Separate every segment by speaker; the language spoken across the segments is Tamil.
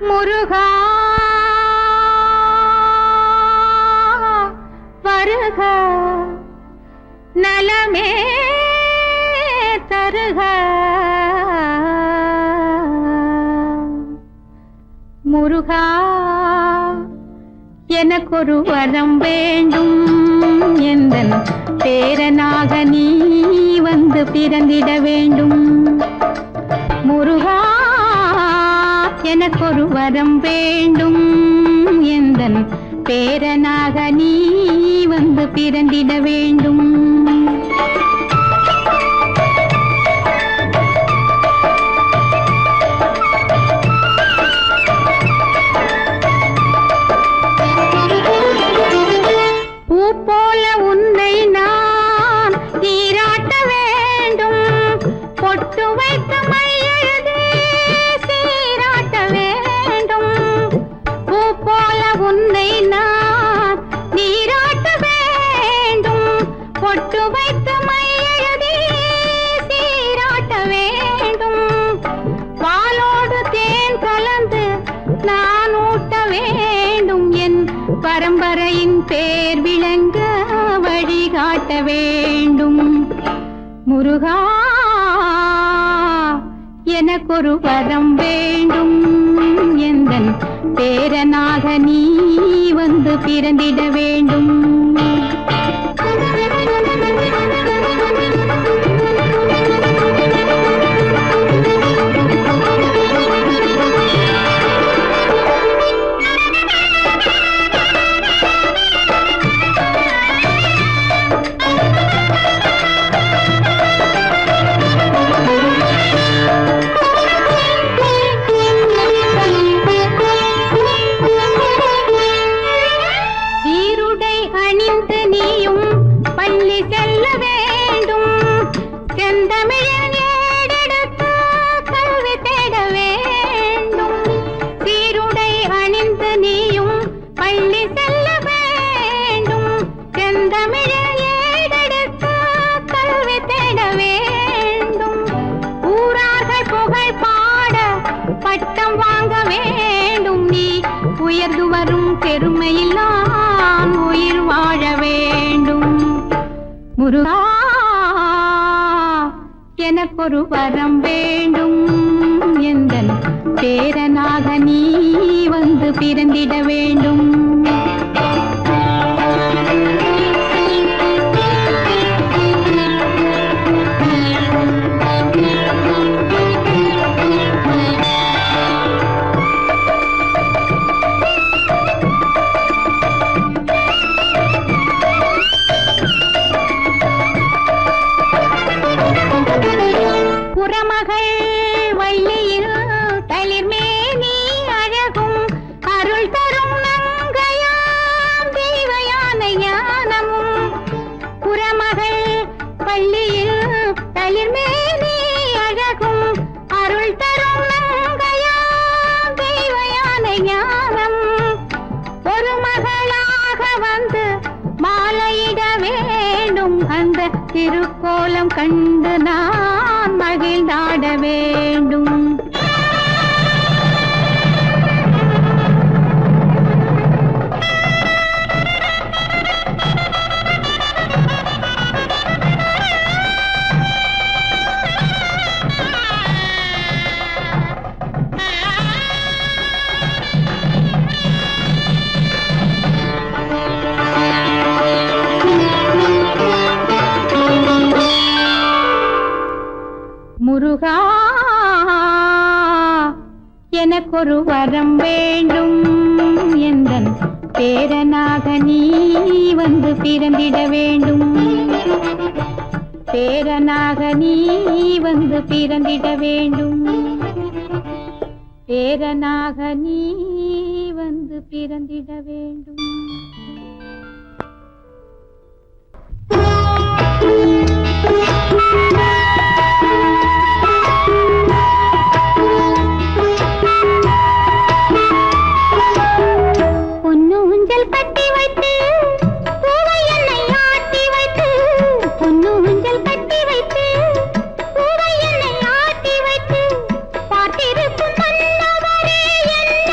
Speaker 1: முருகா வருக நலமே தருக முருகா எனக்கொரு வரம் வேண்டும் எந்தன் பேரனாக நீ வந்து பிறந்திட வேண்டும் முருகா எனக்கொரு வரம் வேண்டும் எந்தன் பேரனாக நீ வந்து பிறந்திட வேண்டும் பூ போல உன்னை நான் நீராட்ட வேண்டும் பொட்டு வைத்த மையெழுதி சீராட்ட வேண்டும் பூ போல உன்னை நான் நீராட்ட வேண்டும் பொட்டு வைத்த மையெழுதி சீராட்ட வேண்டும் பாலோடு தேன் கலந்து நான் ஊட்ட வேண்டும் என் பரம்பரையின் பேர் விளங்க வழிகாட்ட வேண்டும் முருகா எனக்கொரு வரம் வேண்டும் எந்தன் பேரனாக நீ வந்து பிறந்திட வேண்டும் பட்டம் வாங்க வேண்டும் நீ உயர்ந்து வரும் பெருமையில் நான் உயிர் வாழ வேண்டும் முருகா எனக்கொரு வரம் வேண்டும் எந்தன் பேரனாக நீ வந்து பிறந்திட வேண்டும் அந்த திருக்கோலம் கண்டு நான் மகிழ்ந்தாட வேண்டும் முருகா எனக்கொரு வரம் வேண்டும் எந்தன் பேரனாக நீ வந்து பிறந்திட வேண்டும் பேரனாக நீ வந்து பிறந்திட வேண்டும் பேரனாக நீ வந்து பிறந்திட வேண்டும்
Speaker 2: பார்த்திருக்கும் மன்னவரே என்ன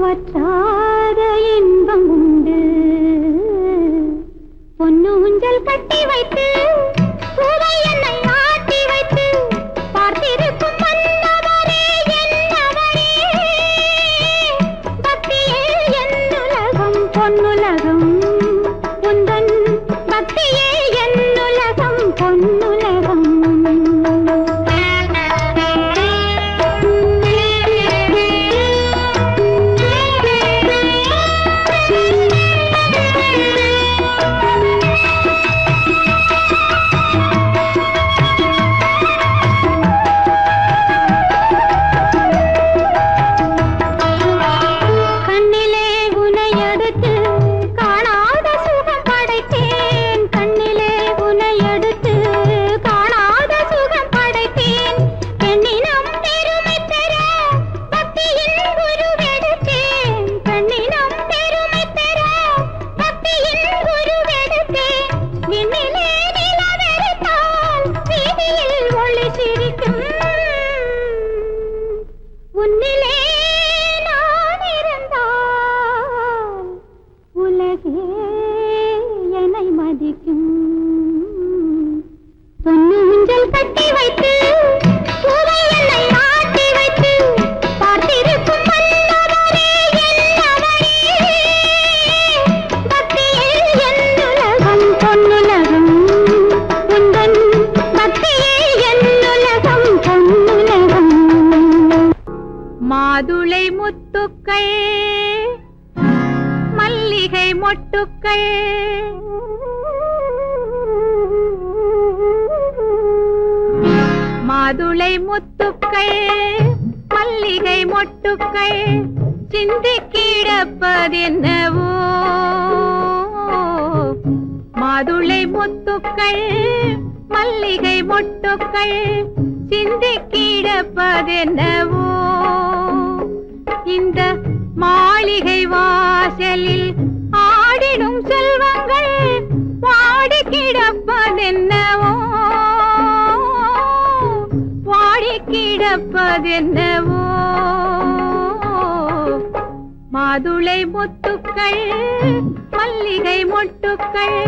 Speaker 1: வற்றாத இன்பம் உண்டு. பொன்னூஞ்சல் கட்டி வைத்து பூவை என்னை ஆட்டி வைத்து பார்த்திருக்கும் மன்னவரே என்னவரே. பக்தியே என்னுலகம் பொன்னுலகம் உந்தன் பக்தியே என்னுலகம் பொன்னுலகம். உன்னிலே நான் இருந்தால் உலகே என்னை மதிக்கும். பொன்னு ஊஞ்சல் கட்டி வைத்து பூவை என்னை ஆட்டி வைத்து பார்த்திருக்கும் மன்னவரே என்னவரே. பக்தியே என்னுலகம் பொன்னுலகம் உந்தன் பக்தியே என்னுலகம் பொன்னுலகம். மாதுளை முத்துக்கள் மல்லிகை மொட்டுக்கள் மாதுளை முத்துக்கள் மல்லிகை மொட்டுக்கள் சிந்தி கிடப்பதென்னவோ. மாதுளை முத்துக்கள் மல்லிகை மொட்டுக்கள் சிந்தி கிடப்பதென்னவோ. இந்த மாளிகை வாசலில் ஆடிடும் செல்வங்கள் பாடி கிடப்பதென்னவோ. பாடி கிடப்பதென்னவோ. மாதுளை முத்துக்கள் மல்லிகை மொட்டுக்கள்.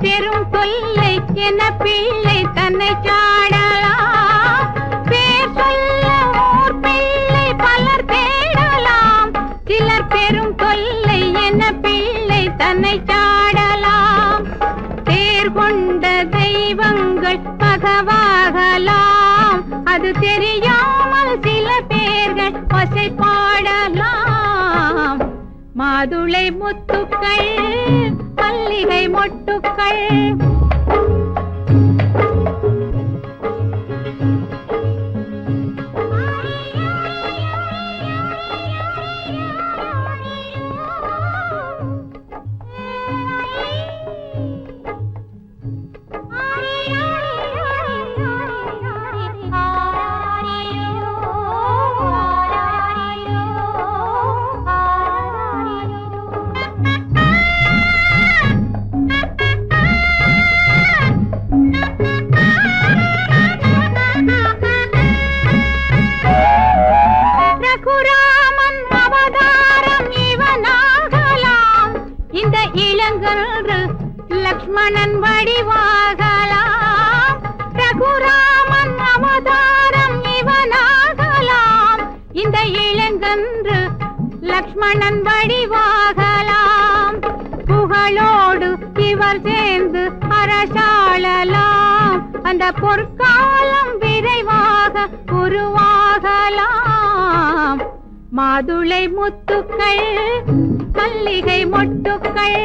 Speaker 1: பெரும் தொல்லை என பிள்ளை தன்னை சாடலாம். பேர் சொல்ல ஓர் பிள்ளை பலர் தேடலாம். சிலர் பெரும் தொல்லை என பிள்ளை தன்னை சாடலாம். தேர் கொண்ட தெய்வங்கள் பகவாகலாம். அது தெரியாமல் சில பேர்கள் ஒசை பாடலாம். மாதுளை முத்துக்கள் மல்லிகை மொட்டுக்கள். லக்ஷ்மணன் வடிவாகலாம். ரகுராமன் அவதாரம் இவனாகலாம். இந்த இளங்கன்று லக்ஷ்மணன் வடிவாகலாம். புகழோடு இவர் சேர்ந்து அரசாளலாம். அந்த பொற்காலம் விரைவாக உருவாகலாம். மாதுளை முத்துக்கள் மல்லிகை மொட்டுக்கள்.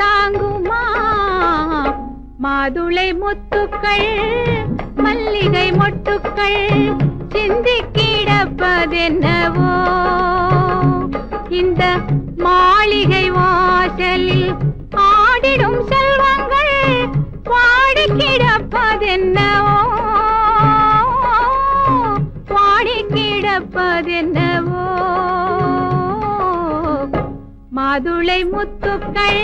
Speaker 1: தாங்குமா? மாதுளை முத்துக்கள் மல்லிகை மொட்டுக்கள் சிந்தி கிடப்பதென்னவோ? இந்த மாளிகை வாசலில் ஆடிடும் செல்வங்கள் பாடி கிடப்பதென்னவோ? பாடி கிடப்பதென்னவோ? மாதுளை முத்துக்கள்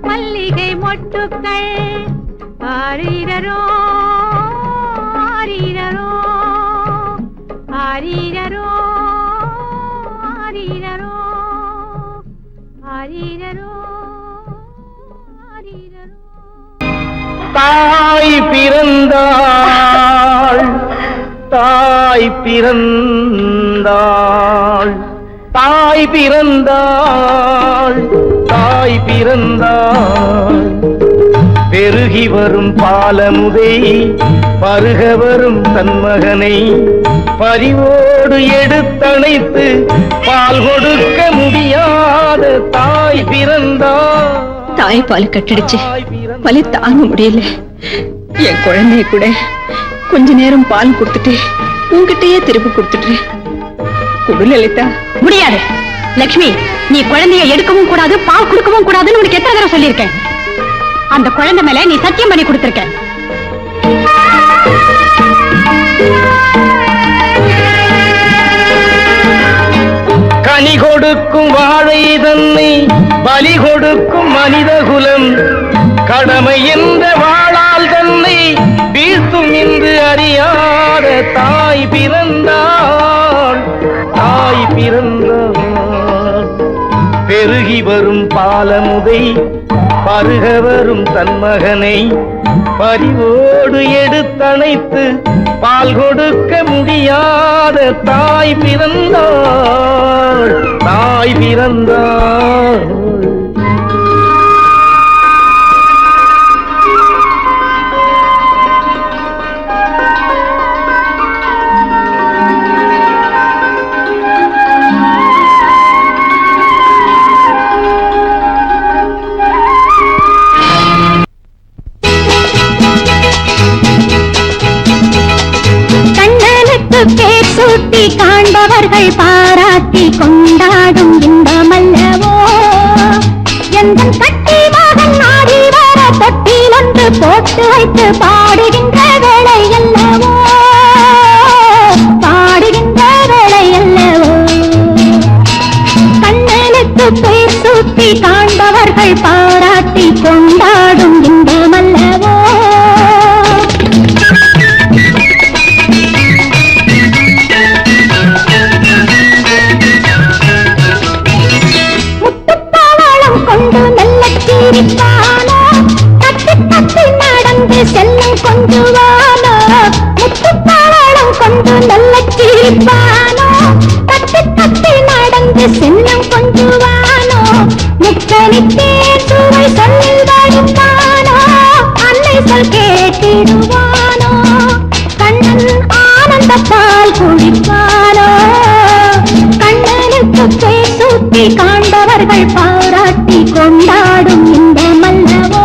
Speaker 1: மல்லிகை மொட்டுக்கள் ஆரீரரோ ஆரீரரோ ஆரீரரோ ஆரீரரோ ஆரீரரோ ஆரீரரோ.
Speaker 2: தாய் பிறந்தாள், தாய் பிறந்தாள், தாய் பிறந்தாள், தாய் பிறந்தாள். பெருகி வரும் பாலமுதை பருக வரும் தன்மகனை பரிவோடு எடுத்தணைத்து பால் கொடுக்க முடியாத தாய் பிறந்தாள்.
Speaker 3: தாய் பால் கட்டிடுச்சு, வலி தாங்க முடியல. என் குழந்தைய கூட கொஞ்ச நேரம் பால் கொடுத்துட்டு உன்கிட்டயே திருப்பி கொடுத்துட்டு குடு லலிதா.
Speaker 4: முடியாது லட்சுமி, நீ குழந்தைய எடுக்கவும் கூடாது, பால் கொடுக்கவும் கூடாதுன்னு உனக்கு எத்தனை தடவை சொல்லியிருக்கேன். அந்த குழந்தை மேல நீ சத்தியம் பண்ணி கொடுத்திருக்க.
Speaker 2: கனி கொடுக்கும் வாழை தன்னை பலி கொடுக்கும் மனித குலம் கடமை என்ற வாழால் தன்னை வீழ்த்தும் என்று அறியாத தாய் பிறந்தாள், தாய் பிறந்தாள். பெருகி வரும் பாலமுதை பருக வரும் தன்மகனை பரிவோடு எடுத்தணைத்து பால் கொடுக்க முடியாத தாய் பிறந்தாள், தாய் பிறந்தாள்.
Speaker 1: பேர் சூட்டி காண்பவர்கள் பாராட்டி கொண்டாடும் இன்பமல்லவோ? எந்த கட்டி மகன் ஆடி வர தொட்டில் ஒன்று போட்டு வைத்து பாடுகின்ற வேளை அல்லவோ? பாடுகின்ற வேளை அல்லவோ? கண்ணனுக்கு பேர் சூட்டி காண்பவர்கள் பாராட்டி கொண்டாடும் இன்பமல்லவோ? நடந்து செல்லும் கொஞ்சுவானோ? முத்துப்பாளம் கொண்டு நல்ல சிரிப்பானோ? தட்டி தட்டி நடந்து செல்லும் கொஞ்சுவானோ? முக்கணித்தே சுவை சொல்வழிப்பானோ? அன்னை சொல் கேட்டிடுவானோ? கண்ணன் ஆனந்த பால் குடிப்பானோ? கண்ணனுக்கு பேர் சூட்டி காண்பவர்கள் பாராட்டி கொண்டாடும் இந்த மல்லவோ?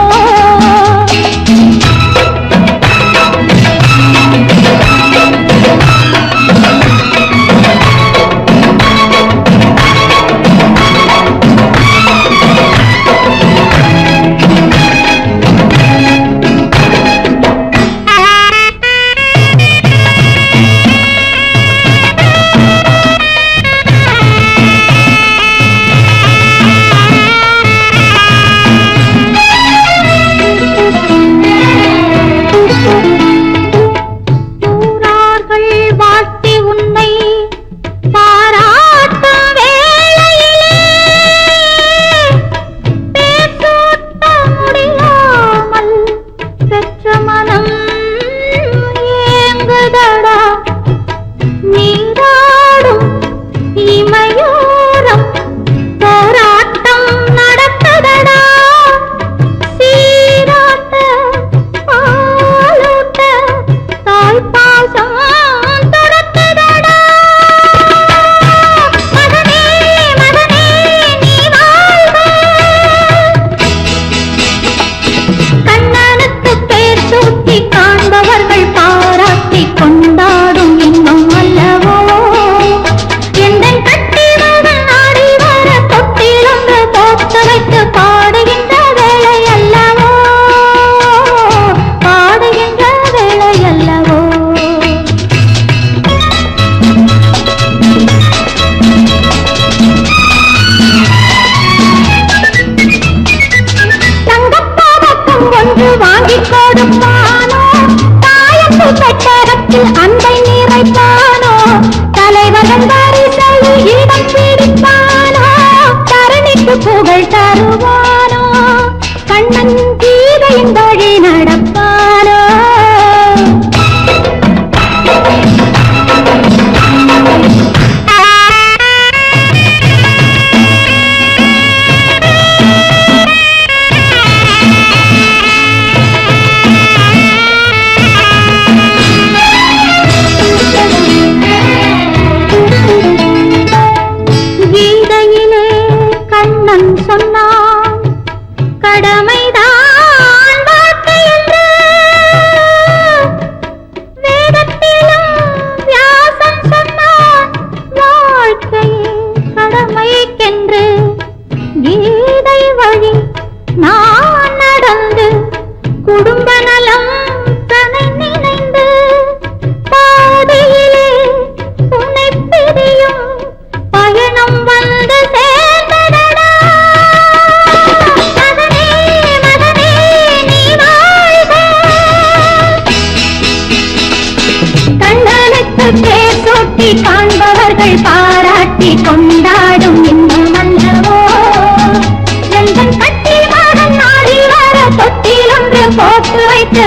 Speaker 1: வைத்து